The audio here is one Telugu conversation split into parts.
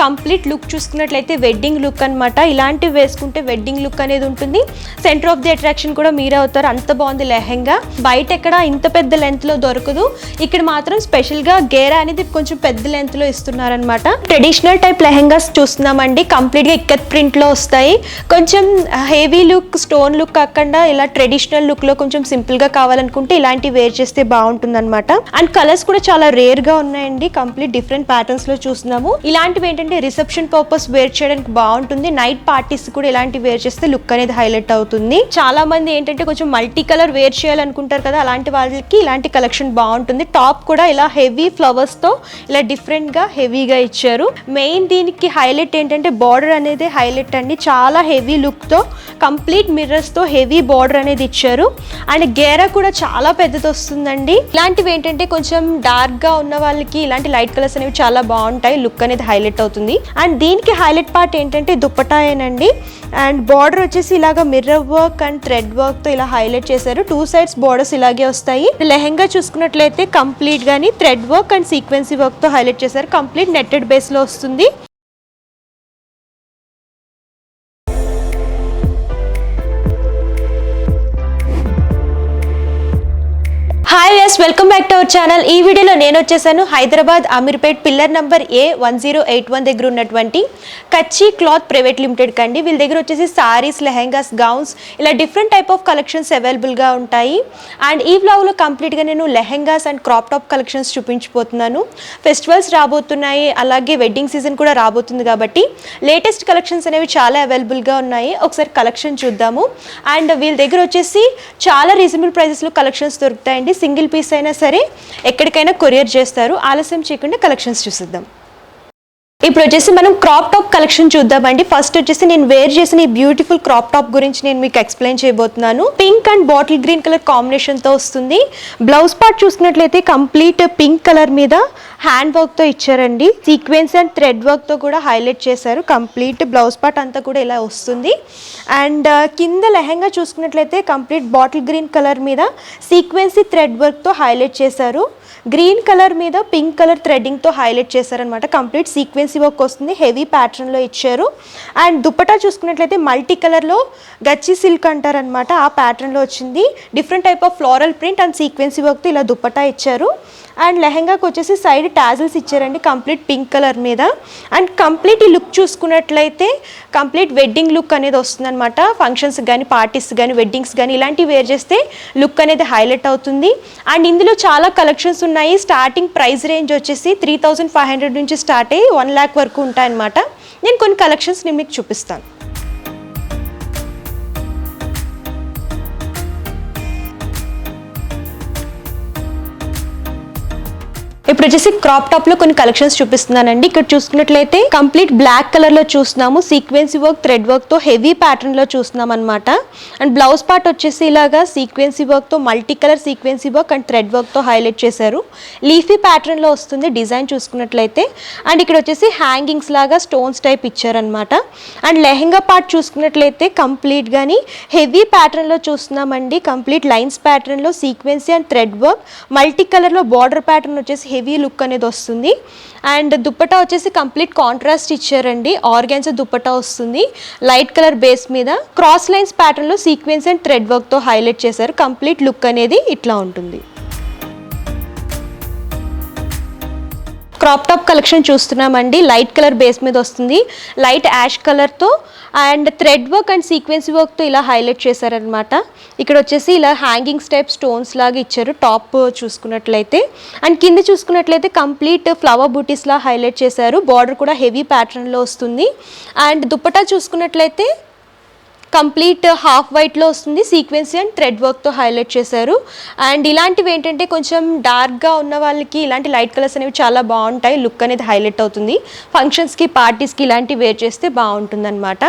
కంప్లీట్ లుక్ చూసుకున్నట్లయితే వెడ్డింగ్ లుక్ అనమాట. ఇలాంటివి వేసుకుంటే వెడ్డింగ్ లుక్ అనేది ఉంటుంది. సెంటర్ ఆఫ్ ది అట్రాక్షన్ కూడా మీరే అవుతారు. అంత బాగుంది లెహెంగా. బయట ఎక్కడ ఇంత పెద్ద లెంత్లో దొరకదు, ఇక్కడ మాత్రం స్పెషల్గా గేరా అనేది కొంచెం పెద్ద లెంత్లో ఇస్తున్నారనమాట. ట్రెడిషనల్ టైప్ లెహెంగాస్ చూస్తున్నామండి. కంప్లీట్గా ఇక్కత్ ప్రింట్లో వస్తాయి. కొంచెం హెవీ లుక్, స్టోన్ లుక్ కాకుండా ఇలా ట్రెడిషనల్ లుక్లో కొంచెం సింపుల్గా కావాలనుకుంటే ఇలాంటివి వేర్ చేస్తే బాగుంటుంది అనమాట. అండ్ కలర్స్ కూడా చాలా రేర్గా ఉన్నాయండి. కంప్లీట్ డిఫరెంట్ ప్యాటర్న్స్ లో చూస్తున్నాము. ఇలాంటివి ఏంటంటే రిసెప్షన్ పర్పస్ వేర్ చేయడానికి బాగుంటుంది. నైట్ పార్టీస్ కూడా ఇలాంటివి వేర్ చేస్తే లుక్ అనేది హైలైట్ అవుతుంది. చాలా మంది ఏంటంటే కొంచెం మల్టీ కలర్ వేర్ చేయాలనుకుంటారు కదా, అలాంటి వాళ్ళకి ఇలాంటి కలెక్షన్ బాగుంటుంది. టాప్ కూడా ఇలా హెవీ ఫ్లవర్స్ తో ఇలా డిఫరెంట్ గా హెవీగా ఇచ్చారు. మెయిన్ దీనికి హైలైట్ ఏంటంటే బార్డర్ అనేది హైలైట్ అండి. చాలా హెవీ లుక్ తో కంప్లీట్ మిర్రర్స్ తో హెవీ బార్డర్ అనేది ఇచ్చారు. అండ్ గేరా కూడా చాలా పెద్దది వస్తుందండి. ఇలాంటివి ఏంటంటే కొంచెం డార్క్ గా ఉన్న వాళ్ళకి ఇలాంటి లైట్ కలర్స్ అనేవి చాలా బాగుంటాయి. లుక్ అనేది హైలైట్ అవుతుంది. అండ్ దీనికి హైలైట్ పార్ట్ ఏంటంటే దుపట్టాయేనండి. అండ్ బార్డర్ వచ్చేసి ఇలాగా mirror work and thread work తో ఇలా హైలైట్ చేశారు. 2 సైడ్స్ బార్డర్స్ ఇలాగే వస్తాయి. లెహెంగా చూసుకున్నట్లయితే కంప్లీట్ గానీ thread work and sequence work తో హైలైట్ చేశారు. కంప్లీట్ నెట్టెడ్ బేస్ లో వస్తుంది. Hi viewers, welcome back to our channel. ఈ వీడియోలో నేను వచ్చేసాను Hyderabad Ameerpet pillar number A1081 దగ్గర ఉన్నటువంటి కచ్చి క్లాత్ ప్రైవేట్ లిమిటెడ్ కండి. వీళ్ళ దగ్గర వచ్చేసి సారీస్, లెహెంగాస్, గౌన్స్ ఇలా డిఫరెంట్ టైప్ ఆఫ్ కలెక్షన్స్ అవైలబుల్గా ఉంటాయి. అండ్ ఈ వ్లాగ్లో కంప్లీట్గా నేను lehengas and crop top collections చూపించిపోతున్నాను. ఫెస్టివల్స్ రాబోతున్నాయి, అలాగే వెడ్డింగ్ సీజన్ కూడా రాబోతుంది కాబట్టి లేటెస్ట్ కలెక్షన్స్ అనేవి చాలా అవైలబుల్గా ఉన్నాయి. ఒకసారి కలెక్షన్ చూద్దాము. అండ్ వీళ్ళ దగ్గర వచ్చేసి చాలా రీజనబుల్ ప్రైజెస్లో కలెక్షన్స్ దొరుకుతాయండి. సింగిల్ పీస్ అయినా సరే ఎక్కడికైనా కొరియర్ చేస్తారు. ఆలస్యం చేయకుండా కలెక్షన్స్ చూసిద్దాం. ఇప్పుడు వచ్చేసి మనం క్రాప్ టాప్ కలెక్షన్ చూద్దామండి. ఫస్ట్ వచ్చేసి నేను వేర్ చేసిన ఈ బ్యూటిఫుల్ క్రాప్ టాప్ గురించి నేను మీకు ఎక్స్ప్లెయిన్ చేయబోతున్నాను. Pink and bottle green colour combination తో వస్తుంది. బ్లౌజ్ పార్ట్ చూసుకున్నట్లయితే కంప్లీట్ పింక్ కలర్ మీద హ్యాండ్ వర్క్ తో ఇచ్చారండి. సీక్వెన్స్ అండ్ థ్రెడ్ వర్క్ తో కూడా హైలైట్ చేశారు. కంప్లీట్ బ్లౌజ్ పార్ట్ అంతా కూడా ఇలా వస్తుంది. అండ్ కింద లెహెంగా చూసుకున్నట్లయితే కంప్లీట్ బాటిల్ గ్రీన్ కలర్ మీద సీక్వెన్సీ థ్రెడ్ వర్క్ తో హైలైట్ చేశారు. గ్రీన్ కలర్ మీద పింక్ కలర్ థ్రెడ్డింగ్ తో హైలైట్ చేశారనమాట. కంప్లీట్ సీక్వెన్సీ వర్క్ వస్తుంది. హెవీ ప్యాటర్న్ లో ఇచ్చారు. అండ్ దుపట్టా చూసుకున్నట్లయితే మల్టీ కలర్ లో గచ్చి సిల్క్ అంటారనమాట. ఆ ప్యాటర్న్ లో వచ్చింది. Different type of floral print and sequence work తో ఇలా దుపట్టా ఇచ్చారు. అండ్ లెహెంగాకి వచ్చేసి సైడ్ టాజిల్స్ ఇచ్చారండి కంప్లీట్ పింక్ కలర్ మీద. అండ్ కంప్లీట్ ఈ లుక్ చూసుకున్నట్లయితే కంప్లీట్ వెడ్డింగ్ లుక్ అనేది వస్తుంది అనమాట. ఫంక్షన్స్ కానీ, పార్టీస్ కానీ, వెడ్డింగ్స్ కానీ ఇలాంటివి వేర్ చేస్తే లుక్ అనేది హైలైట్ అవుతుంది. అండ్ ఇందులో చాలా కలెక్షన్స్ ఉన్నాయి. స్టార్టింగ్ ప్రైస్ రేంజ్ వచ్చేసి 3500 నుంచి స్టార్ట్ అయ్యి 1 lakh వరకు ఉంటాయన్నమాట. నేను కొన్ని కలెక్షన్స్ నేను మీకు చూపిస్తాను. ఇప్పుడు వచ్చేసి క్రాప్ టాప్ లో కొన్ని కలెక్షన్స్ చూపిస్తున్నానండి. ఇక్కడ చూసుకున్నట్లయితే కంప్లీట్ బ్లాక్ కలర్ లో చూస్తున్నాము. సీక్వెన్సీ వర్క్, థ్రెడ్ వర్క్ తో హెవీ ప్యాటర్న్ లో చూస్తున్నాం అనమాట. అండ్ బ్లౌజ్ పార్ట్ వచ్చేసి ఇలాగా సీక్వెన్సీ వర్క్ తో multi colour sequence work and thread work తో హైలైట్ చేశారు. లీఫీ ప్యాటర్న్ లో వస్తుంది డిజైన్ చూసుకున్నట్లయితే. అండ్ ఇక్కడ వచ్చేసి హ్యాంగింగ్స్ లాగా స్టోన్స్ టైప్ ఇచ్చారనమాట. అండ్ లెహెంగా పార్ట్ చూసుకున్నట్లయితే కంప్లీట్ గానీ హెవీ ప్యాటర్న్ లో చూస్తున్నామండి. కంప్లీట్ లైన్స్ ప్యాటర్న్ లో sequence and thread work, multi colour లో బార్డర్ ప్యాటర్న్ వచ్చేసి హెవీ లుక్ అనేది వస్తుంది. అండ్ దుపట్టా వచ్చేసి కంప్లీట్ కాంట్రాస్ట్ ఇచ్చారండి. ఆర్గాన్జా దుపట్టా వస్తుంది. లైట్ కలర్ బేస్ మీద క్రాస్ లైన్స్ ప్యాటర్న్ లో సీక్వెన్స్ అండ్ థ్రెడ్ వర్క్ తో హైలైట్ చేశారు. కంప్లీట్ లుక్ అనేది ఇట్లా ఉంటుంది. క్రాప్ టాప్ కలెక్షన్ చూస్తున్నామండి. లైట్ కలర్ బేస్ మీద వస్తుంది. లైట్ యాష్ కలర్తో and thread work and sequence వర్క్తో ఇలా హైలైట్ చేశారనమాట. ఇక్కడ వచ్చేసి ఇలా హ్యాంగింగ్స్ టైప్ స్టోన్స్ లాగా ఇచ్చారు టాప్ చూసుకున్నట్లయితే. అండ్ కింద చూసుకున్నట్లయితే కంప్లీట్ ఫ్లవర్ బూటీస్లా హైలైట్ చేశారు. బార్డర్ కూడా హెవీ ప్యాటర్న్లో వస్తుంది. అండ్ దుపట్టా చూసుకున్నట్లయితే కంప్లీట్ హాఫ్ వైట్లో వస్తుంది. సీక్వెన్సీ అండ్ థ్రెడ్ వర్క్తో హైలైట్ చేశారు. అండ్ ఇలాంటివి ఏంటంటే కొంచెం డార్క్గా ఉన్న వాళ్ళకి ఇలాంటి లైట్ కలర్స్ అనేవి చాలా బాగుంటాయి. లుక్ అనేది హైలైట్ అవుతుంది. ఫంక్షన్స్కి, పార్టీస్కి ఇలాంటివి వేర్ చేస్తే బాగుంటుంది అనమాట.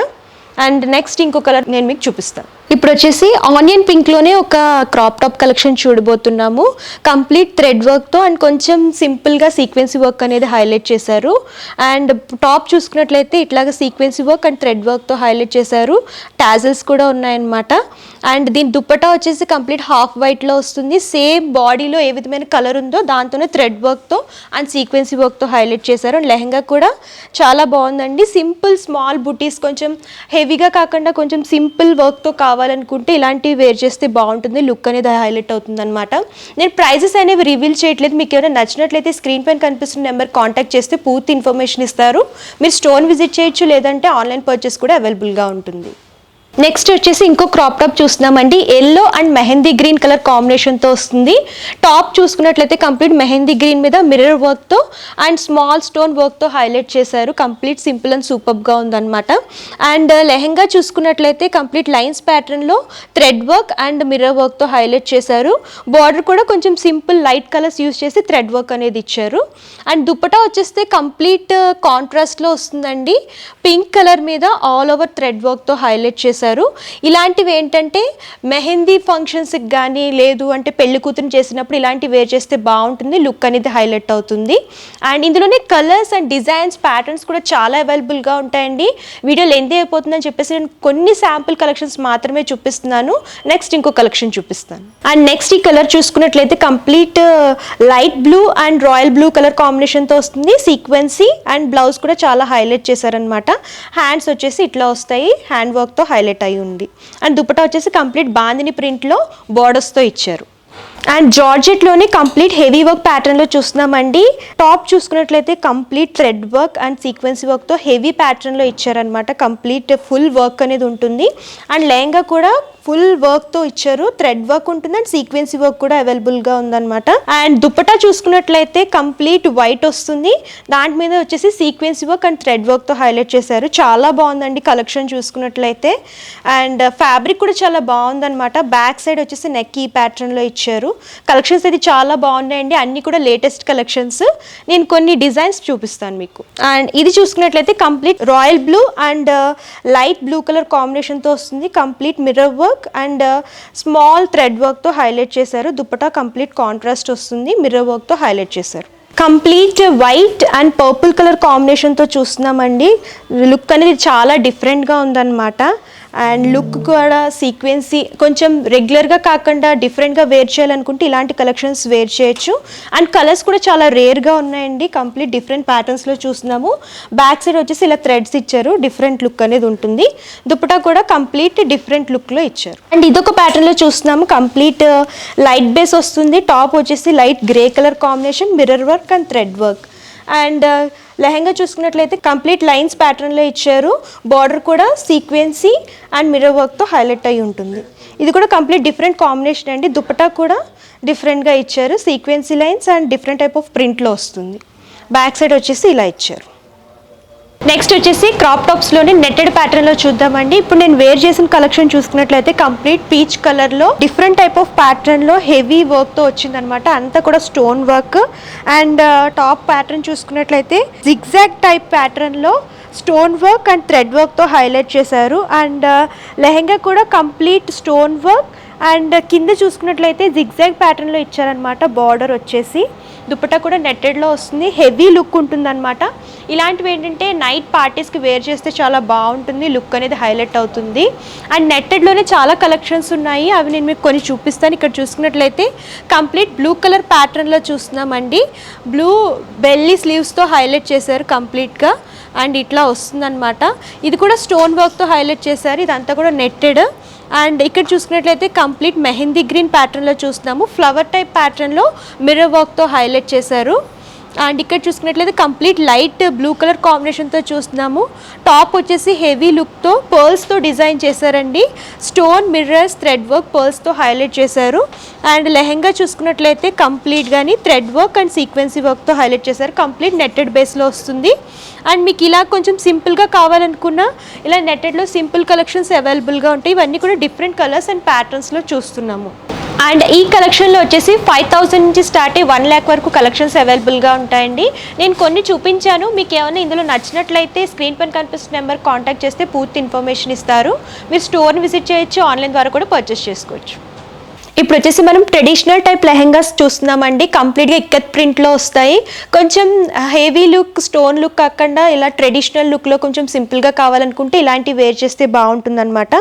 అండ్ నెక్స్ట్ ఇంకో కలర్ నేను మీకు చూపిస్తాను. ఇప్పుడు వచ్చేసి ఆనియన్ పింక్లోనే ఒక క్రాప్ టాప్ కలెక్షన్ చూడబోతున్నాము. కంప్లీట్ థ్రెడ్ వర్క్తో అండ్ కొంచెం సింపుల్గా సీక్వెన్సీ వర్క్ అనేది హైలైట్ చేశారు. అండ్ టాప్ చూసుకున్నట్లయితే ఇట్లాగా సీక్వెన్సీ వర్క్ అండ్ థ్రెడ్ వర్క్తో హైలైట్ చేశారు. టాజిల్స్ కూడా ఉన్నాయన్నమాట. అండ్ దీని దుప్పటా వచ్చేసి కంప్లీట్ హాఫ్ వైట్లో వస్తుంది. సేమ్ బాడీలో ఏ విధమైన కలర్ ఉందో దాంతోనే థ్రెడ్ వర్క్తో అండ్ సీక్వెన్సీ వర్క్తో హైలైట్ చేశారు. అండ్ లెహంగా కూడా చాలా బాగుందండి. సింపుల్ స్మాల్ బుటీస్, కొంచెం హెవీగా కాకుండా కొంచెం సింపుల్ వర్క్తో కావాలనుకుంటే ఇలాంటివి వేర్ చేస్తే బాగుంటుంది. లుక్ అనేది హైలైట్ అవుతుంది అనమాట. నేను ప్రైజెస్ అనేవి రివీల్ చేయట్లేదు. మీకు ఏమైనా నచ్చినట్లయితే స్క్రీన్ పైన కనిపిస్తున్న నెంబర్ కాంటాక్ట్ చేస్తే పూర్తి ఇన్ఫర్మేషన్ ఇస్తారు. మీరు స్టోర్ విజిట్ చేయొచ్చు, లేదంటే ఆన్లైన్ పర్చేస్ కూడా అవైలబుల్గా ఉంటుంది. నెక్స్ట్ వచ్చేసి ఇంకో క్రాప్ టాప్ చూస్తున్నామండి. Yellow and mehndi green colour కాంబినేషన్తో వస్తుంది. టాప్ చూసుకున్నట్లయితే కంప్లీట్ మెహందీ గ్రీన్ మీద మిర్రర్ వర్క్తో అండ్ స్మాల్ స్టోన్ వర్క్తో హైలైట్ చేశారు. కంప్లీట్ సింపుల్ అండ్ సూపర్గా ఉందన్నమాట. అండ్ లెహంగా చూసుకున్నట్లయితే కంప్లీట్ లైన్స్ ప్యాటర్న్లో థ్రెడ్ వర్క్ అండ్ మిర్రర్ వర్క్తో హైలైట్ చేశారు. బార్డర్ కూడా కొంచెం సింపుల్ లైట్ కలర్స్ యూస్ చేసి థ్రెడ్ వర్క్ అనేది ఇచ్చారు. అండ్ దుప్పటా వచ్చేస్తే కంప్లీట్ కాంట్రాస్ట్లో వస్తుందండి. పింక్ కలర్ మీద ఆల్ ఓవర్ థ్రెడ్ వర్క్తో హైలైట్ చేశారు. ఇలాంటివి ఏంటంటే మెహందీ ఫంక్షన్స్కి కానీ లేదు అంటే పెళ్లి కూతురు చేసినప్పుడు ఇలాంటివి వేర్ చేస్తే బాగుంటుంది. లుక్ అనేది హైలైట్ అవుతుంది. అండ్ ఇందులోనే కలర్స్ అండ్ డిజైన్స్ ప్యాటర్న్స్ కూడా చాలా అవైలబుల్గా ఉంటాయండి. వీడియో లెంత్ అయిపోతుందని చెప్పేసి నేను కొన్ని శాంపుల్ కలెక్షన్స్ మాత్రమే చూపిస్తున్నాను. నెక్స్ట్ ఇంకో కలెక్షన్ చూపిస్తాను. అండ్ నెక్స్ట్ ఈ కలర్ చూసుకున్నట్లయితే complete light blue and royal blue colour కాంబినేషన్తో వస్తుంది. సీక్వెన్సీ అండ్ బ్లౌజ్ కూడా చాలా హైలైట్ చేశారనమాట. హ్యాండ్స్ వచ్చేసి ఇట్లా వస్తాయి, హ్యాండ్ వర్క్తో హైలైట్ అయి ఉంది. అండ్ దుపట్టా వచ్చేసి కంప్లీట్ బాందిని ప్రింట్లో బోర్డర్స్తో ఇచ్చారు. అండ్ జార్జెట్లోని కంప్లీట్ హెవీ వర్క్ ప్యాటర్న్లో చూస్తున్నామండి. టాప్ చూసుకున్నట్లయితే complete thread work and sequence వర్క్తో హెవీ ప్యాటర్న్లో ఇచ్చారనమాట. కంప్లీట్ ఫుల్ వర్క్ అనేది ఉంటుంది. అండ్ లెహంగా కూడా ఫుల్ వర్క్తో ఇచ్చారు. థ్రెడ్ వర్క్ ఉంటుంది అండ్ సీక్వెన్సీ వర్క్ కూడా అవైలబుల్గా ఉందన్నమాట. అండ్ దుపట్టా చూసుకున్నట్లయితే కంప్లీట్ వైట్ వస్తుంది. దాని మీద వచ్చేసి సీక్వెన్సీ వర్క్ అండ్ థ్రెడ్ వర్క్తో హైలైట్ చేశారు. చాలా బాగుందండి కలెక్షన్ చూసుకున్నట్లయితే. అండ్ ఫ్యాబ్రిక్ కూడా చాలా బాగుందన్నమాట. బ్యాక్ సైడ్ వచ్చేసి నెక్ ఈ ప్యాటర్న్లో ఇచ్చారు. కలెక్షన్స్ అయితే చాలా బాగున్నాయండి. అన్నీ కూడా లేటెస్ట్ కలెక్షన్స్. నేను కొన్ని డిజైన్స్ చూపిస్తాను మీకు. అండ్ ఇది చూసుకున్నట్లయితే complete royal blue and light blue colour కాంబినేషన్తో వస్తుంది. Complete mirror work and small thread వర్క్తో హైలైట్ చేశారు. దుపట్టా కంప్లీట్ కాంట్రాస్ట్ వస్తుంది. మిర్రర్ వర్క్తో హైలైట్ చేశారు. Complete white and purple colour కాంబినేషన్తో చూస్తున్నామండి. లుక్ అనేది చాలా డిఫరెంట్గా ఉందన్నమాట. అండ్ లుక్ కూడా సీక్వెన్సీ కొంచెం రెగ్యులర్గా కాకుండా డిఫరెంట్గా వేర్ చేయాలనుకుంటే ఇలాంటి కలెక్షన్స్ వేర్ చేయొచ్చు. అండ్ కలర్స్ కూడా చాలా రేర్గా ఉన్నాయండి. కంప్లీట్ డిఫరెంట్ ప్యాటర్న్స్లో చూస్తున్నాము. బ్యాక్ సైడ్ వచ్చేసి ఇలా థ్రెడ్స్ ఇచ్చారు. డిఫరెంట్ లుక్ అనేది ఉంటుంది. దుపట్టా కూడా కంప్లీట్ డిఫరెంట్ లుక్లో ఇచ్చారు. అండ్ ఇదొక ప్యాటర్న్లో చూస్తున్నాము. కంప్లీట్ లైట్ బేస్ వస్తుంది. టాప్ వచ్చేసి light grey colour combination, mirror work and thread work. And lehenga చూసుకున్నట్లయితే కంప్లీట్ లైన్స్ ప్యాటర్న్లో ఇచ్చారు. బార్డర్ కూడా సీక్వెన్సీ అండ్ మిర్రర్ వర్క్తో హైలైట్ అయి ఉంటుంది. ఇది కూడా కంప్లీట్ డిఫరెంట్ కాంబినేషన్ అండి. దుపట్టా కూడా డిఫరెంట్గా ఇచ్చారు. Sequence lines and different type of ప్రింట్లో వస్తుంది. బ్యాక్ సైడ్ వచ్చేసి ఇలా ఇచ్చారు. నెక్స్ట్ వచ్చేసి క్రాప్ టాప్స్లోని నెట్టెడ్ ప్యాటర్న్లో చూద్దామండి. ఇప్పుడు నేను వేర్ చేసిన కలెక్షన్ చూసుకున్నట్లయితే కంప్లీట్ పీచ్ కలర్లో డిఫరెంట్ టైప్ ఆఫ్ ప్యాటర్న్లో హెవీ వర్క్తో వచ్చిందనమాట. అంతా కూడా stone work. And top pattern చూసుకున్నట్లయితే జిగ్జాగ్ టైప్ ప్యాటర్న్లో స్టోన్ వర్క్ అండ్ థ్రెడ్ వర్క్తో హైలైట్ చేశారు. అండ్ లెహంగా కూడా కంప్లీట్ స్టోన్ వర్క్ అండ్ కింద చూసుకున్నట్లయితే జిగ్జాగ్ ప్యాటర్న్లో ఇచ్చారనమాట. బార్డర్ వచ్చేసి దుపట్టా కూడా నెట్టెడ్లో వస్తుంది. హెవీ లుక్ ఉంటుందన్నమాట. ఇలాంటివి ఏంటంటే నైట్ పార్టీస్కి వేర్ చేస్తే చాలా బాగుంటుంది. లుక్ అనేది హైలైట్ అవుతుంది. అండ్ నెట్టెడ్లోనే చాలా కలెక్షన్స్ ఉన్నాయి. అవి నేను మీకు కొన్ని చూపిస్తాను. ఇక్కడ చూసుకున్నట్లయితే కంప్లీట్ బ్లూ కలర్ ప్యాటర్న్లో చూస్తున్నామండి. బ్లూ బెల్లీ స్లీవ్స్తో హైలైట్ చేశారు కంప్లీట్గా. అండ్ ఇట్లా వస్తుందన్నమాట. ఇది కూడా స్టోన్ వర్క్తో హైలైట్ చేశారు. ఇదంతా కూడా నెట్టెడ్. అండ్ ఇక్కడ చూసుకున్నట్లయితే కంప్లీట్ మెహందీ గ్రీన్ ప్యాటర్న్లో చూస్తున్నాము. ఫ్లవర్ టైప్ ప్యాటర్న్లో మిర్రర్ వర్క్తో హైలైట్ చేశారు. అండ్ ఇక్కడ చూసుకున్నట్లయితే కంప్లీట్ లైట్ బ్లూ కలర్ కాంబినేషన్తో చూస్తున్నాము. టాప్ వచ్చేసి హెవీ లుక్తో పర్ల్స్తో డిజైన్ చేశారండి. స్టోన్ మిర్రర్స్ థ్రెడ్ వర్క్ పర్ల్స్తో హైలైట్ చేశారు. అండ్ లెహంగా చూసుకున్నట్లయితే కంప్లీట్గాని థ్రెడ్ వర్క్ అండ్ సీక్వెన్సీ వర్క్తో హైలైట్ చేశారు. కంప్లీట్ నెట్టెడ్ బేస్లో వస్తుంది. అండ్ మీకు ఇలా కొంచెం సింపుల్గా కావాలనుకున్నా ఇలా నెట్టెడ్లో సింపుల్ కలెక్షన్స్ అవైలబుల్గా ఉంటాయి. ఇవన్నీ కూడా డిఫరెంట్ కలర్స్ అండ్ ప్యాటర్న్స్లో చూస్తున్నాము. అండ్ ఈ కలెక్షన్లో వచ్చేసి 5,000 నుంచి స్టార్ట్ అయ్యి 1 lakh వరకు కలెక్షన్స్ అవైలబుల్గా ఉంటాయండి. నేను కొన్ని చూపించాను. మీకు ఏమైనా ఇందులో నచ్చినట్లయితే స్క్రీన్ పైన కనిపిస్తున్న నెంబర్ కాంటాక్ట్ చేస్తే పూర్తి ఇన్ఫర్మేషన్ ఇస్తారు. మీరు స్టోర్ని విజిట్ చేయొచ్చు, ఆన్లైన్ ద్వారా కూడా పర్చేస్ చేసుకోవచ్చు. ఇప్పుడు వచ్చేసి మనం ట్రెడిషనల్ టైప్ లెహెంగాస్ చూస్తున్నామండి. కంప్లీట్గా ఇక్కత్ ప్రింట్లో వస్తాయి. కొంచెం హెవీ లుక్, స్టోన్ లుక్ కాకుండా ఇలా ట్రెడిషనల్ లుక్లో కొంచెం సింపుల్గా కావాలనుకుంటే ఇలాంటివి వేర్ చేస్తే బాగుంటుందన్నమాట.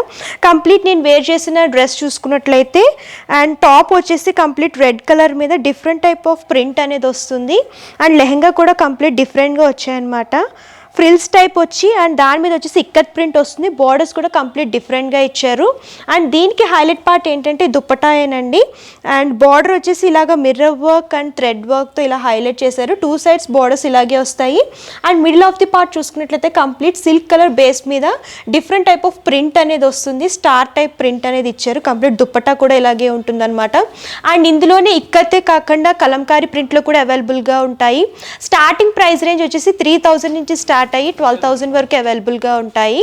కంప్లీట్ నేను వేర్ చేసిన డ్రెస్ చూసుకున్నట్లయితే అండ్ టాప్ వచ్చేసి కంప్లీట్ రెడ్ కలర్ మీద డిఫరెంట్ టైప్ ఆఫ్ ప్రింట్ అనేది వస్తుంది. అండ్ లెహెంగా కూడా కంప్లీట్ డిఫరెంట్గా వచ్చాయన్నమాట. ఫ్రిల్స్ టైప్ వచ్చి అండ్ దాని మీద వచ్చేసి ఇక్కత్ ప్రింట్ వస్తుంది. బార్డర్స్ కూడా కంప్లీట్ డిఫరెంట్గా ఇచ్చారు. అండ్ దీనికి హైలైట్ పార్ట్ ఏంటంటే దుప్పటాయేనండి. అండ్ బార్డర్ వచ్చేసి ఇలాగ మిర్రర్ వర్క్ అండ్ థ్రెడ్ వర్క్తో ఇలా హైలైట్ చేశారు. 2 sides బార్డర్స్ ఇలాగే వస్తాయి. And middle of the part చూసుకున్నట్లయితే కంప్లీట్ సిల్క్ కలర్ బేస్ మీద డిఫరెంట్ టైప్ ఆఫ్ ప్రింట్ అనేది వస్తుంది. స్టార్ టైప్ ప్రింట్ అనేది ఇచ్చారు. కంప్లీట్ దుప్పటా కూడా ఇలాగే ఉంటుందన్నమాట. అండ్ ఇందులోనే ఇక్కతే కాకుండా కలంకారీ ప్రింట్లో కూడా అవైలబుల్గా ఉంటాయి. స్టార్టింగ్ ప్రైస్ రేంజ్ వచ్చేసి 3000 నుంచి స్టార్ట్ అయ్యి 12,000 వరకు అవైలబుల్గా ఉంటాయి.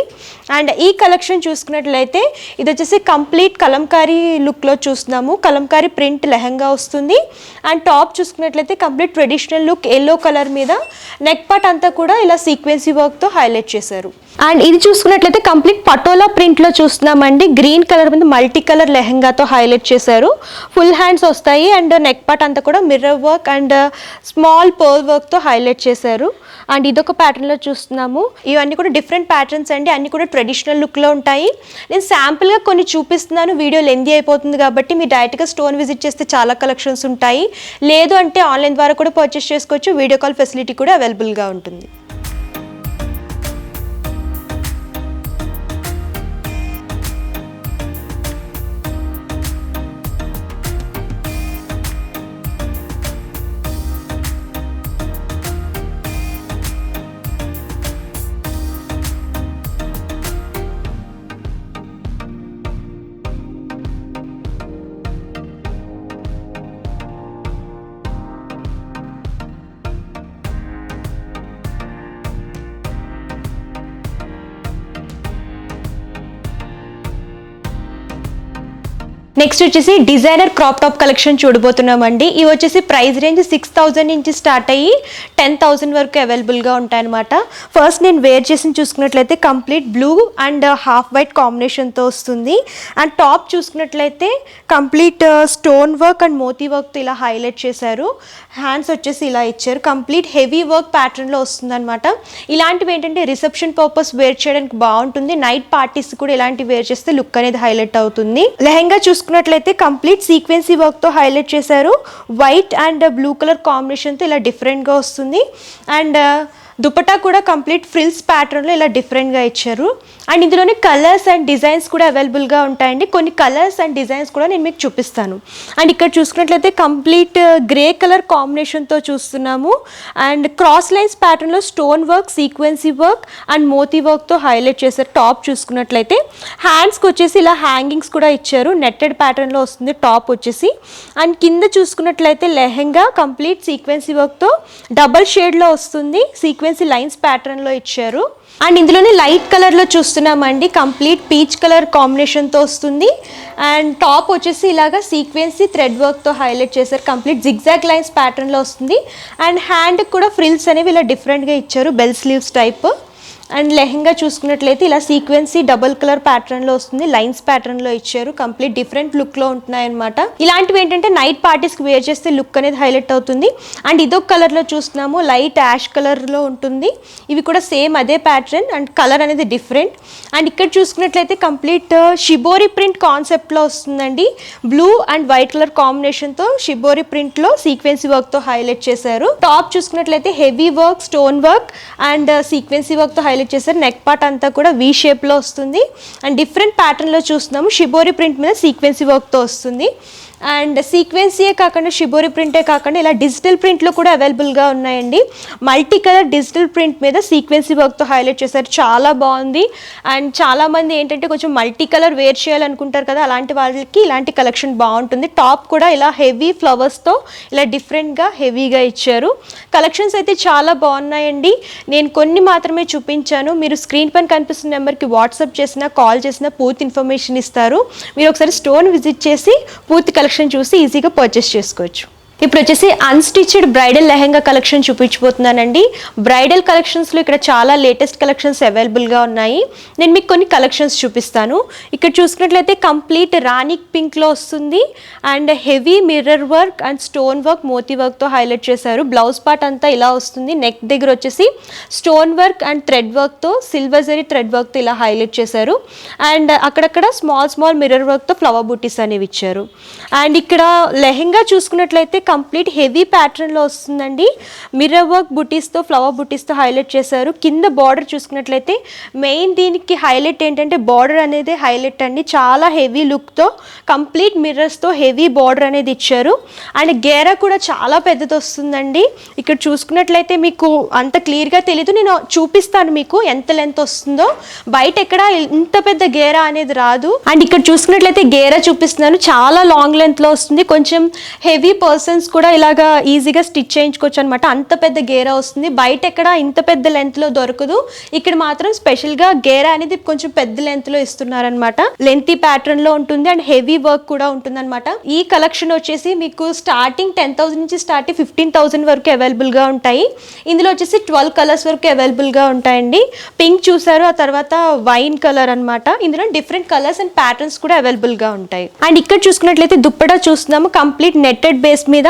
అండ్ ఈ కలెక్షన్ చూసుకున్నట్లయితే ఇది వచ్చేసి కంప్లీట్ కలంకారీ లుక్లో చూస్తున్నాము. కలంకారీ ప్రింట్ లెహంగా వస్తుంది. అండ్ టాప్ చూసుకున్నట్లయితే complete traditional look yellow colour మీద నెక్ పార్ట్ అంతా కూడా ఇలా సీక్వెన్సీ వర్క్తో హైలైట్ చేశారు. అండ్ ఇది చూసుకున్నట్లయితే కంప్లీట్ పటోలా ప్రింట్లో చూస్తున్నామండి. గ్రీన్ కలర్ మీద మల్టీ కలర్ లెహంగాతో హైలైట్ చేశారు. ఫుల్ హ్యాండ్స్ వస్తాయి అండ్ నెక్ పార్ట్ అంతా కూడా mirror work and small pearl వర్క్తో హైలైట్ చేశారు. అండ్ ఇదొక ప్యాటర్న్లో చూస్తున్నాము. ఇవన్నీ కూడా డిఫరెంట్ ప్యాటర్న్స్ అండి. అన్నీ కూడా ట్రెడిషనల్ లుక్లో ఉంటాయి. నేను శాంపుల్గా కొన్ని చూపిస్తున్నాను. వీడియో లెందీ అయిపోతుంది కాబట్టి మీరు డైరెక్ట్గా స్టోన్ విజిట్ చేస్తే చాలా కలెక్షన్స్ ఉంటాయి. లేదు అంటే ఆన్లైన్ ద్వారా కూడా పర్చేస్ చేసుకోవచ్చు. వీడియో కాల్ ఫెసిలిటీ కూడా అవైలబుల్గా ఉంటుంది. నెక్స్ట్ వచ్చేసి డిజైనర్ క్రాప్ టాప్ కలెక్షన్ చూడబోతున్నామండి. ఇవి వచ్చేసి ప్రైస్ రేంజ్ 6,000 నుంచి స్టార్ట్ అయ్యి 10,000 వరకు అవైలబుల్గా ఉంటాయన్నమాట. ఫస్ట్ నేను వేర్ చేసి చూసుకున్నట్లయితే complete blue and half white కాంబినేషన్తో వస్తుంది. అండ్ టాప్ చూసుకున్నట్లయితే కంప్లీట్ స్టోన్ వర్క్ అండ్ మోతీ వర్క్తో ఇలా హైలైట్ చేశారు. హ్యాండ్స్ వచ్చేసి ఇలా ఇచ్చారు. కంప్లీట్ హెవీ వర్క్ ప్యాటర్న్లో వస్తుంది అనమాట. ఇలాంటివి ఏంటంటే రిసెప్షన్ పర్పస్ వేర్ చేయడానికి బాగుంటుంది. నైట్ పార్టీస్ కూడా ఇలాంటివి వేర్ చేస్తే లుక్ అనేది హైలైట్ అవుతుంది. లెహంగా చూసుకున్నట్లయితే కంప్లీట్ సీక్వెన్సీ వర్క్తో హైలైట్ చేశారు. వైట్ అండ్ బ్లూ కలర్ కాంబినేషన్తో ఇలా డిఫరెంట్గా వస్తుంది. అండ్ దుపట్టా కూడా కంప్లీట్ ఫ్రిల్స్ ప్యాటర్న్లో ఇలా డిఫరెంట్గా ఇచ్చారు. అండ్ ఇందులోనే కలర్స్ అండ్ డిజైన్స్ కూడా అవైలబుల్గా ఉంటాయండి. కొన్ని కలర్స్ అండ్ డిజైన్స్ కూడా నేను మీకు చూపిస్తాను. అండ్ ఇక్కడ చూసుకున్నట్లయితే కంప్లీట్ గ్రే కలర్ కాంబినేషన్తో చూస్తున్నాము. అండ్ క్రాస్ లైన్స్ ప్యాటర్న్లో stone work, sequence work and మోతీ వర్క్తో హైలైట్ చేశారు. టాప్ చూసుకున్నట్లయితే హ్యాండ్స్కి వచ్చేసి ఇలా హ్యాంగింగ్స్ కూడా ఇచ్చారు. నెట్టెడ్ ప్యాటర్న్లో వస్తుంది టాప్ వచ్చేసి. అండ్ కింద చూసుకున్నట్లయితే లెహెంగా కంప్లీట్ సీక్వెన్సీ వర్క్తో డబల్ షేడ్లో వస్తుంది. సీక్వెన్సీ లైన్స్ ప్యాటర్న్లో ఇచ్చారు. అండ్ ఇందులోనే లైట్ కలర్లో చూస్తున్నామండి. కంప్లీట్ పీచ్ కలర్ కాంబినేషన్తో వస్తుంది. అండ్ టాప్ వచ్చేసి ఇలాగా సీక్వెన్సీ థ్రెడ్ వర్క్తో హైలైట్ చేశారు. కంప్లీట్ జిగ్జాగ్ లైన్స్ ప్యాటర్న్లో వస్తుంది. అండ్ హ్యాండ్కి కూడా ఫ్రిల్స్ అనేవి ఇలా డిఫరెంట్గా ఇచ్చారు, bell sleeves type. And lehenga చూసుకున్నట్లయితే ఇలా సీక్వెన్సీ డబుల్ కలర్ ప్యాటర్న్లో వస్తుంది. లైన్స్ ప్యాటర్న్లో ఇచ్చారు. కంప్లీట్ డిఫరెంట్ లుక్లో ఉంటున్నాయి అనమాట. ఇలాంటివి ఏంటంటే నైట్ పార్టీస్కి వేర్ చేస్తే లుక్ అనేది హైలైట్ అవుతుంది. అండ్ ఇదొక కలర్లో చూస్తున్నాము, లైట్ యాష్ కలర్లో ఉంటుంది. ఇవి కూడా సేమ్ అదే ప్యాటర్న్ అండ్ కలర్ అనేది డిఫరెంట్. అండ్ ఇక్కడ చూసుకున్నట్లయితే కంప్లీట్ షిబోరి ప్రింట్ కాన్సెప్ట్లో వస్తుందండి. బ్లూ అండ్ వైట్ కలర్ కాంబినేషన్తో షిబోరి ప్రింట్లో సీక్వెన్సీ వర్క్తో హైలైట్ చేశారు. టాప్ చూసుకున్నట్లయితే heavy work, stone work and sequence వర్క్తో హైలైట్ చేశారు. నెక్ పార్ట్ అంతా కూడా వి షేప్లో వస్తుంది. అండ్ డిఫరెంట్ ప్యాటర్న్లో చూస్తున్నాము. షిబోరి ప్రింట్ మీద సీక్వెన్సీ వర్క్తో వస్తుంది. అండ్ సీక్వెన్సీయే కాకుండా షిబోరి ప్రింటే కాకుండా ఇలా డిజిటల్ ప్రింట్లో కూడా అవైలబుల్గా ఉన్నాయండి. మల్టీ కలర్ డిజిటల్ ప్రింట్ మీద సీక్వెన్సీ వర్క్తో హైలైట్ చేశారు. చాలా బాగుంది. అండ్ చాలామంది ఏంటంటే కొంచెం మల్టీ కలర్ వేర్ చేయాలనుకుంటారు కదా, అలాంటి వాళ్ళకి ఇలాంటి కలెక్షన్ బాగుంటుంది. టాప్ కూడా ఇలా హెవీ ఫ్లవర్స్తో ఇలా డిఫరెంట్గా హెవీగా ఇచ్చారు. కలెక్షన్స్ అయితే చాలా బాగున్నాయండి. నేను కొన్ని మాత్రమే చూపించాను. మీరు స్క్రీన్ పైన కనిపిస్తున్న నెంబర్కి వాట్సాప్ చేసినా కాల్ చేసినా పూర్తి ఇన్ఫర్మేషన్ ఇస్తారు. మీరు ఒకసారి స్టోర్ విజిట్ చేసి పూర్తి కలెక్షన్ చూసి ఈజీగా పర్చేస్ చేసుకోవచ్చు. ఇప్పుడు వచ్చేసి అన్స్టిచ్డ్ బ్రైడల్ లెహెంగా కలెక్షన్ చూపించబోతున్నానండి. బ్రైడల్ కలెక్షన్స్లో ఇక్కడ చాలా లేటెస్ట్ కలెక్షన్స్ అవైలబుల్గా ఉన్నాయి. నేను మీకు కొన్ని కలెక్షన్స్ చూపిస్తాను. ఇక్కడ చూసుకున్నట్లయితే కంప్లీట్ రాణి పింక్లో వస్తుంది and heavy mirror work and stone work మోతీ వర్క్తో హైలైట్ చేశారు. బ్లౌజ్ పార్ట్ అంతా ఇలా వస్తుంది. నెక్ దగ్గర వచ్చేసి స్టోన్ వర్క్ అండ్ థ్రెడ్ వర్క్తో సిల్వర్ జరీ థ్రెడ్ వర్క్తో ఇలా హైలైట్ చేశారు. అండ్ అక్కడక్కడ స్మాల్ మిర్రర్ వర్క్తో ఫ్లవర్ బూటీస్ అనేవి ఇచ్చారు. అండ్ ఇక్కడ లెహెంగా చూసుకున్నట్లయితే కంప్లీట్ హెవీ ప్యాటర్న్లో వస్తుందండి. మిర్రర్ వర్క్ బుటీస్తో ఫ్లవర్ బుటీస్తో హైలైట్ చేశారు. కింద బార్డర్ చూసుకున్నట్లయితే మెయిన్ దీనికి హైలైట్ ఏంటంటే బార్డర్ అనేది హైలైట్ అండి. చాలా హెవీ లుక్తో కంప్లీట్ మిర్రర్స్తో హెవీ బార్డర్ అనేది ఇచ్చారు. అండ్ గేరా కూడా చాలా పెద్దది వస్తుందండి. ఇక్కడ చూసుకున్నట్లయితే మీకు అంత క్లియర్గా తెలీదు, నేను చూపిస్తాను మీకు ఎంత లెంత్ వస్తుందో. బయట ఎక్కడ ఇంత పెద్ద గేరా అనేది రాదు. అండ్ ఇక్కడ చూసుకున్నట్లయితే గేరా చూపిస్తున్నాను, చాలా లాంగ్ లెంత్లో వస్తుంది. కొంచెం హెవీ పర్సన్స్ కూడా ఇలాగా ఈజీగా స్టిచ్ చేయించుకోవచ్చు అనమాట. అంత పెద్ద గేరా వస్తుంది. బయట ఎక్కడ ఇంత పెద్ద లెంత్లో దొరకదు. ఇక్కడ మాత్రం స్పెషల్గా గేరా అనేది కొంచెం పెద్ద లెంత్లో ఇస్తున్నారనమాట. లెంతీ ప్యాటర్న్లో ఉంటుంది అండ్ హెవీ వర్క్ కూడా ఉంటుంది అనమాట. ఈ కలెక్షన్ వచ్చేసి మీకు స్టార్టింగ్ 10,000 నుంచి స్టార్ట్ 15,000 వరకు అవైలబుల్గా ఉంటాయి. ఇందులో వచ్చేసి 12 కలర్స్ వరకు అవైలబుల్గా ఉంటాయండి. పింక్ చూసారు, ఆ తర్వాత వైన్ కలర్ అనమాట. ఇందులో డిఫరెంట్ కలర్స్ అండ్ ప్యాటర్న్స్ కూడా అవైలబుల్గా ఉంటాయి. అండ్ ఇక్కడ చూసుకున్నట్లయితే దుప్పటా చూస్తున్నాము. కంప్లీట్ నెట్టెడ్ బేస్ మీద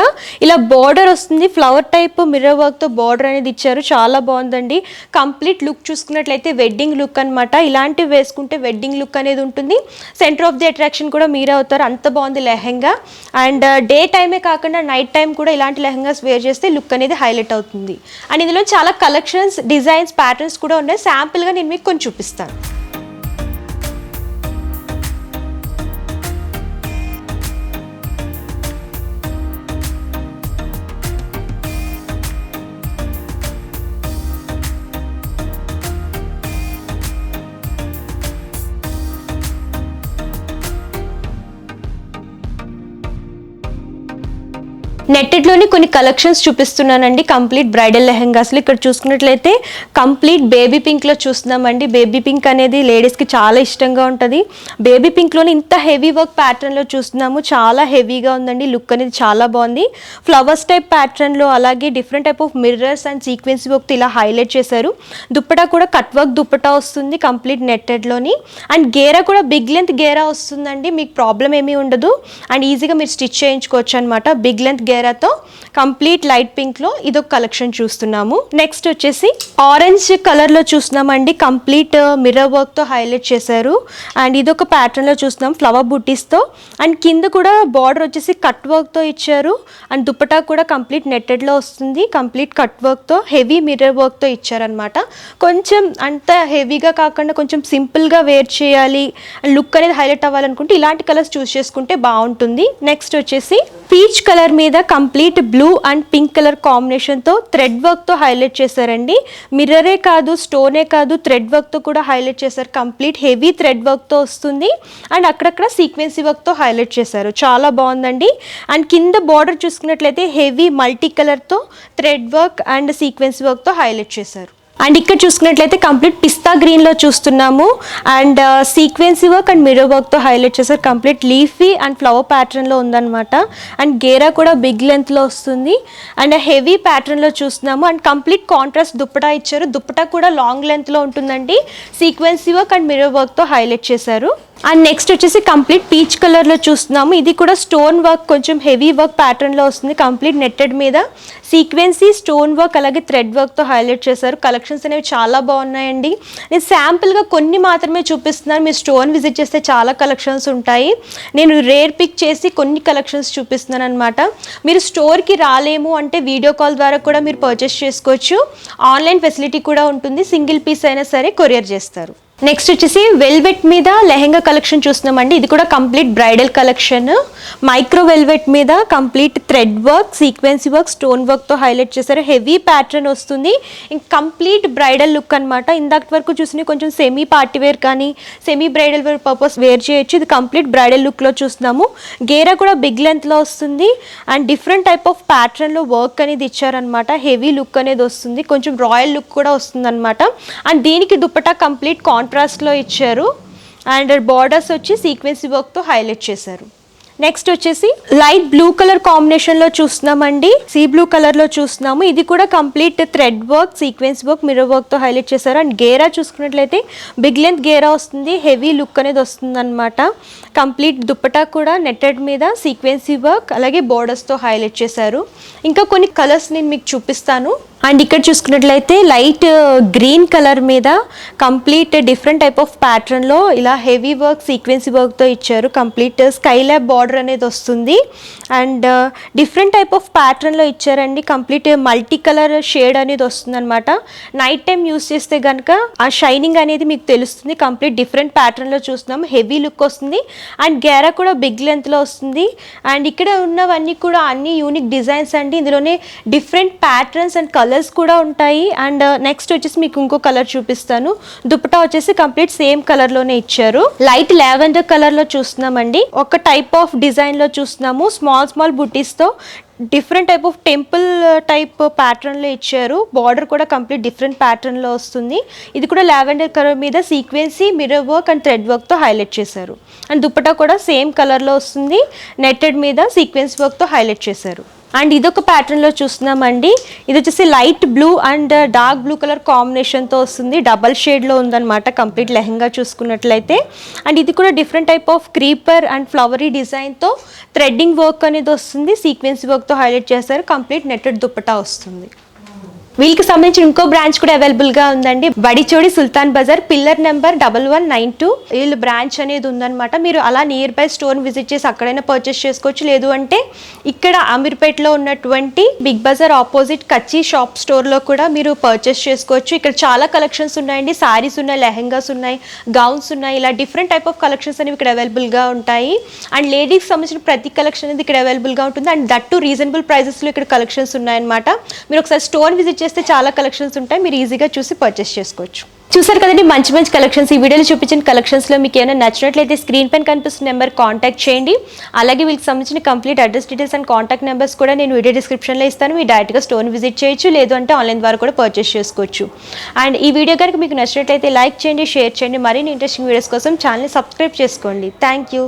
ఇలా బార్డర్ వస్తుంది. ఫ్లవర్ టైప్ మిర్రర్ వర్క్తో బార్డర్ అనేది ఇచ్చారు. చాలా బాగుందండి. కంప్లీట్ లుక్ చూసుకున్నట్లయితే వెడ్డింగ్ లుక్ అనమాట. ఇలాంటివి వేసుకుంటే వెడ్డింగ్ లుక్ అనేది ఉంటుంది. సెంటర్ ఆఫ్ ది అట్రాక్షన్ కూడా మీరే అవుతారు. అంత బాగుంది లెహెంగా. అండ్ డే టైమే కాకుండా నైట్ టైం కూడా ఇలాంటి లెహెంగాస్ వేర్ చేస్తే లుక్ అనేది హైలైట్ అవుతుంది. అండ్ ఇందులో చాలా కలెక్షన్స్, డిజైన్స్, ప్యాటర్న్స్ కూడా ఉన్నాయి. శాంపుల్గా నేను మీకు కొంచెం చూపిస్తాను. నెట్టెడ్లోని కొన్ని కలెక్షన్స్ చూపిస్తున్నానండి. కంప్లీట్ బ్రైడల్ లెహెంగాస్లో ఇక్కడ చూసుకున్నట్లయితే కంప్లీట్ బేబీ పింక్లో చూస్తున్నామండి. బేబీ పింక్ అనేది లేడీస్కి చాలా ఇష్టంగా ఉంటుంది. బేబీ పింక్లోని ఇంత హెవీ వర్క్ ప్యాటర్న్లో చూస్తున్నాము. చాలా హెవీగా ఉందండి. లుక్ అనేది చాలా బాగుంది. ఫ్లవర్స్ టైప్ ప్యాటర్న్లో అలాగే different type of mirrors and sequence work ఇలా హైలైట్ చేశారు. దుప్పటా కూడా కట్ వర్క్ దుప్పటా వస్తుంది కంప్లీట్ నెట్టెడ్లోని. అండ్ గేరా కూడా బిగ్ లెంత్ గేరా వస్తుందండి. మీకు ప్రాబ్లం ఏమీ ఉండదు అండ్ ఈజీగా మీరు స్టిచ్ చేయించుకోవచ్చు అనమాట. బిగ్ లెంత్ గేరాతో కంప్లీట్ లైట్ పింక్ లో ఇదొక కలెక్షన్ చూస్తున్నాము. నెక్స్ట్ వచ్చేసి ఆరెంజ్ కలర్ లో చూస్తున్నామండి. కంప్లీట్ మిర్రర్ వర్క్ తో హైలైట్ చేశారు. అండ్ ఇదొక ప్యాటర్న్ లో చూస్తున్నాం ఫ్లవర్ బూటీస్ తో. అండ్ కింద కూడా బార్డర్ వచ్చేసి కట్ వర్క్ తో ఇచ్చారు. అండ్ దుపట్టా కూడా కంప్లీట్ నెట్టెడ్ లో వస్తుంది. కంప్లీట్ కట్ వర్క్ తో హెవీ మిర్రర్ వర్క్ తో ఇచ్చారనమాట. కొంచెం అంత హెవీగా కాకుండా కొంచెం సింపుల్ గా వేర్ చేయాలి, లుక్ అనేది హైలైట్ అవ్వాలనుకుంటే ఇలాంటి కలర్స్ చూస్ చేసుకుంటే బాగుంటుంది. నెక్స్ట్ వచ్చేసి పీచ్ కలర్ మీద complete blue and pink colour కాంబినేషన్తో థ్రెడ్ వర్క్తో హైలైట్ చేశారండి. మిర్రరే కాదు, స్టోనే కాదు, థ్రెడ్ వర్క్తో కూడా హైలైట్ చేశారు. కంప్లీట్ హెవీ థ్రెడ్ వర్క్తో వస్తుంది అండ్ అక్కడక్కడ సీక్వెన్సీ వర్క్తో హైలైట్ చేశారు. చాలా బాగుందండి. అండ్ కింద బార్డర్ చూసుకున్నట్లయితే హెవీ మల్టీ కలర్తో థ్రెడ్ వర్క్ అండ్ సీక్వెన్సీ వర్క్తో హైలైట్ చేశారు. అండ్ ఇక్కడ చూసుకున్నట్లయితే కంప్లీట్ పిస్తా గ్రీన్లో చూస్తున్నాము. And sequence work and mirror వర్క్తో హైలైట్ చేశారు. కంప్లీట్ లీఫీ అండ్ ఫ్లవర్ ప్యాటర్న్లో ఉందన్నమాట. అండ్ గేరా కూడా బిగ్ లెంత్లో వస్తుంది. అండ్ హెవీ ప్యాటర్న్లో చూస్తున్నాము. అండ్ కంప్లీట్ కాంట్రాస్ట్ దుప్పటా ఇచ్చారు. దుప్పటా కూడా లాంగ్ లెంత్లో ఉంటుందండి. సీక్వెన్సీ వర్క్ అండ్ మిర్రర్ వర్క్తో హైలైట్ చేశారు. అండ్ నెక్స్ట్ వచ్చేసి కంప్లీట్ పీచ్ కలర్లో చూస్తున్నాము. ఇది కూడా స్టోన్ వర్క్, కొంచెం హెవీ వర్క్ ప్యాటర్న్లో వస్తుంది. కంప్లీట్ నెట్టెడ్ మీద సీక్వెన్సీ స్టోన్ వర్క్ అలాగే థ్రెడ్ వర్క్తో హైలైట్ చేశారు. కలెక్షన్స్ అనేవి చాలా బాగున్నాయండి. నేను శాంపుల్గా కొన్ని మాత్రమే చూపిస్తున్నాను. మీరు స్టోన్ విజిట్ చేస్తే చాలా కలెక్షన్స్ ఉంటాయి. నేను రేర్ పిక్ చేసి కొన్ని కలెక్షన్స్ చూపిస్తున్నాను అనమాట. మీరు స్టోర్కి రాలేము అంటే వీడియో కాల్ ద్వారా కూడా మీరు పర్చేస్ చేసుకోవచ్చు. ఆన్లైన్ ఫెసిలిటీ కూడా ఉంటుంది. సింగిల్ పీస్ అయినా సరే కొరియర్ చేస్తారు. నెక్స్ట్ వచ్చేసి వెల్వెట్ మీద లెహెంగా కలెక్షన్ చూస్తున్నామండి. ఇది కూడా complete bridal collection. Micro velvet మీద complete thread work, sequence work, stone వర్క్తో హైలైట్ చేశారు. హెవీ ప్యాటర్న్ వస్తుంది. కంప్లీట్ బ్రైడల్ లుక్ అనమాట. ఇందాక వరకు చూసిన కొంచెం సెమీ పార్టీ వేర్ కానీ semi bridal wear purpose wear చేయొచ్చు. ఇది కంప్లీట్ బ్రైడల్ లుక్లో చూస్తున్నాము. గేరా కూడా బిగ్ లెంత్లో వస్తుంది. అండ్ డిఫరెంట్ టైప్ ఆఫ్ ప్యాటర్న్లో వర్క్ అనేది ఇచ్చారనమాట. హెవీ లుక్ అనేది వస్తుంది. కొంచెం రాయల్ లుక్ కూడా వస్తుంది అనమాట. అండ్ దీనికి దుపట్టా కంప్లీట్ కాంట్రాస్ట్లో ఇచ్చారు. అండ్ బార్డర్స్ వచ్చి సీక్వెన్సీ వర్క్తో హైలైట్ చేశారు. నెక్స్ట్ వచ్చేసి లైట్ బ్లూ కలర్ కాంబినేషన్ లో చూస్తున్నామండి, సీ బ్లూ కలర్ లో చూస్తున్నాము. ఇది కూడా complete thread work, sequence work, mirror work తో హైలైట్ చేశారు. అండ్ గేరా చూసుకున్నట్లయితే బిగ్ లెంత్ గేరా వస్తుంది, హెవీ లుక్ అనేది వస్తుంది అనమాట. కంప్లీట్ దుప్పటా కూడా నెట్టెడ్ మీద సీక్వెన్సీ వర్క్ అలాగే బోర్డర్స్ తో హైలైట్ చేశారు. ఇంకా కొన్ని కలర్స్ నేను మీకు చూపిస్తాను. అండ్ ఇక్కడ చూసుకున్నట్లయితే లైట్ గ్రీన్ కలర్ మీద కంప్లీట్ డిఫరెంట్ టైప్ ఆఫ్ ప్యాటర్న్లో ఇలా హెవీ వర్క్ సీక్వెన్సీ వర్క్తో ఇచ్చారు. కంప్లీట్ స్కై ల్యాబ్ బార్డర్ అనేది వస్తుంది. అండ్ డిఫరెంట్ టైప్ ఆఫ్ ప్యాటర్న్లో ఇచ్చారండి. కంప్లీట్ మల్టీ కలర్ షేడ్ అనేది వస్తుంది అనమాట. నైట్ టైం యూస్ చేస్తే కనుక ఆ షైనింగ్ అనేది మీకు తెలుస్తుంది. కంప్లీట్ డిఫరెంట్ ప్యాటర్న్లో చూస్తున్నాం, హెవీ లుక్ వస్తుంది. అండ్ గేరా కూడా బిగ్ లెంత్లో వస్తుంది. అండ్ ఇక్కడ ఉన్నవన్నీ కూడా అన్ని యూనిక్ డిజైన్స్ అండి. ఇందులోనే డిఫరెంట్ ప్యాటర్న్స్ అండ్ కలర్స్ కూడా ఉంటాయి. అండ్ నెక్స్ట్ వచ్చేసి మీకు ఇంకో కలర్ చూపిస్తాను. దుపట్టా వచ్చేసి కంప్లీట్ సేమ్ కలర్ లోనే ఇచ్చారు. లైట్ లావెండర్ కలర్ లో చూస్తున్నామండి. ఒక టైప్ ఆఫ్ డిజైన్ లో చూస్తున్నాము. స్మాల్ బుటీస్ తో different type of temple type ప్యాటర్న్లో ఇచ్చారు. బార్డర్ కూడా కంప్లీట్ డిఫరెంట్ ప్యాటర్న్లో వస్తుంది. ఇది కూడా లావెండర్ కలర్ మీద సీక్వెన్సీ, మిర్రర్ వర్క్ అండ్ థ్రెడ్ వర్క్తో హైలైట్ చేశారు. అండ్ దుపట్టా కూడా సేమ్ కలర్లో వస్తుంది, నెట్టెడ్ మీద సీక్వెన్స్ వర్క్తో హైలైట్ చేశారు. అండ్ ఇదొక ప్యాటర్న్లో చూస్తున్నామండి. ఇది వచ్చేసి light blue and dark blue colour కాంబినేషన్తో వస్తుంది. డబల్ షేడ్లో ఉందన్నమాట కంప్లీట్ లెహంగా చూసుకున్నట్లయితే. అండ్ ఇది కూడా different type of creeper and flowery డిజైన్తో థ్రెడ్డింగ్ వర్క్ అనేది వస్తుంది. సీక్వెన్స్ వర్క్తో హైలైట్ చేస్తారు. కంప్లీట్ నెట్టెడ్ దుపట్టా వస్తుంది. వీళ్ళకి సంబంధించిన ఇంకో బ్రాంచ్ కూడా అవైలబుల్గా ఉందండి. బడిచోడి సుల్తాన్ బజార్, పిల్లర్ నెంబర్ 1192 వీళ్ళు బ్రాంచ్ అనేది ఉందన్నమాట. మీరు అలా నియర్ బై స్టోర్ విజిట్ చేసి అక్కడైనా పర్చేస్ చేసుకోవచ్చు. లేదు అంటే ఇక్కడ అమీర్పేట్లో ఉన్నటువంటి బిగ్ బజార్ ఆపోజిట్ కచ్చి షాప్ స్టోర్లో కూడా మీరు పర్చేస్ చేసుకోవచ్చు. ఇక్కడ చాలా కలెక్షన్స్ ఉన్నాయండి. సారీస్ ఉన్నాయి, లెహెంగాస్ ఉన్నాయి, గౌన్స్ ఉన్నాయి. ఇలా డిఫరెంట్ టైప్ ఆఫ్ కలెక్షన్స్ అనేవి ఇక్కడ అవైలబుల్గా ఉంటాయి. అండ్ లేడీస్కి సంబంధించిన ప్రతి కలెక్షన్ అనేది ఇక్కడ అవైలబుల్గా ఉంటుంది. అండ్ దట్ టు రీజనబుల్ ప్రైజెస్లో ఇక్కడ కలెక్షన్స్ ఉన్నాయన్నమాట. మీరు ఒకసారి స్టోర్ విజిట్ చేస్తే చాలా కలెక్షన్స్ ఉంటాయి. మీరు ఈజీగా చూసి పర్చేస్ చేసుకోవచ్చు. చూసారు కదండి మంచి మంచి కలెక్షన్స్. ఈ వీడియోలో చూపించిన కలెక్షన్స్లో మీకు ఏమైనా నచ్చినట్లయితే స్క్రీన్ పైన కనిపిస్తున్న నెంబర్ కాంటాక్ట్ చేయండి. అలాగే వీళ్ళకి సంబంధించిన complete address details and contact numbers కూడా నేను వీడియో డిస్క్రిప్షన్లో ఇస్తాను. మీరు డైరెక్ట్గా స్టోర్ విజిట్ చేయొచ్చు, లేదు అంటే ఆన్లైన్ ద్వారా కూడా పర్చేస్ చేసుకోవచ్చు. అండ్ ఈ వీడియో కనుక మీకు నచ్చినట్లయితే లైక్ చేయండి, షేర్ చేయండి. మరిన్ని ఇంట్రెస్టింగ్ వీడియోస్ కోసం ఛానల్ని సబ్స్క్రైబ్ చేసుకోండి. Thank you.